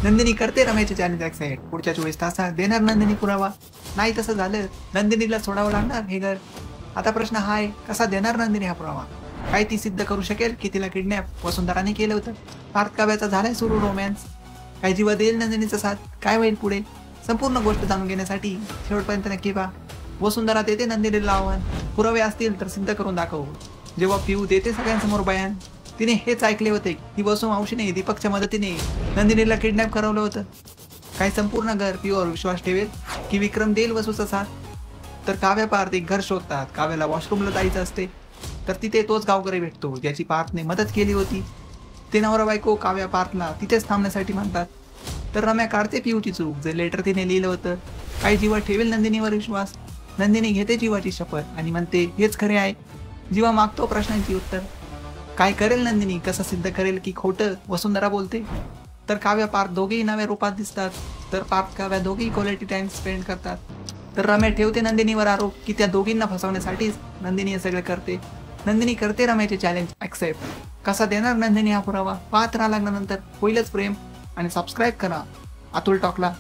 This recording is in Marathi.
नंदिनी करते रम्याचे चॅलेंज ऍक्सेप्ट. पुढच्या 24 तासात देणार नंदिनी पुरावा. नाही तसं झालं नंदिनीला सोडावं लागणार हे घर. आता प्रश्न हा आहे, कसा देणार नंदिनी हा पुरावा? काय ती सिद्ध करू शकेल की तिला किडनॅप वसुंधराने केलं होतं? पार्थ काव्याचा झालाय सुरू रोमॅन्स. काय जीवा देईल नंदिनीचा साथ? काय होईल पुढे? संपूर्ण गोष्ट जाणून घेण्यासाठी शेवटपर्यंत नक्की पहा. वसुंधरा देते नंदिनीला आव्हान, पुरावे असतील तर सिद्ध करून दाखव. जेव्हा पिऊ देते सगळ्यांसमोर बयान, तिने हेच ऐकले होते की वसू मावशीने दीपकच्या मदतीने नंदिनीला किडनॅप करवलं होतं. काय संपूर्ण घर पिऊवर विश्वास ठेवेल की विक्रम देईल वसूचा साथ? तर काव्या पार्थ एक घर शोधतात. काव्याला वॉशरूमला जायचं असते तर तिथे तोच गावकरी भेटतो ज्याची पार्थने मदत केली होती. ते नवरा बायको काव्या पार्थला तिथेच थांबण्यासाठी म्हणतात. तर रम्या काढते पिऊची चूक, जे लेटर तिने लिहिलं होतं. काही जीवा ठेवेल नंदिनीवर विश्वास? नंदिनी घेते जीवाची शपथ आणि म्हणते हेच खरे आहे. जीवा मागतो प्रश्नांची उत्तर. काय करेल नंदिनी? कसं सिद्ध करेल की खोटं वसुंधरा बोलते? तर काव्या पार्थ दोघेही नव्या रूपात दिसतात. तर पार्थ काव्या दोघेही क्वालिटी टाइम स्पेंड करतात. तर रम्या ठेवते नंदिनीवर आरोप की त्या दोघींना फसवण्यासाठीच नंदिनी हे सगळं करते. नंदिनी करते रम्याचे चॅलेंज ऍक्सेप्ट. कसा देणार नंदिनी हा पुरावा? पाहत राहा. लागल्यानंतर होईलच प्रेम. आणि सबस्क्राईब करा अतुल टॉकला.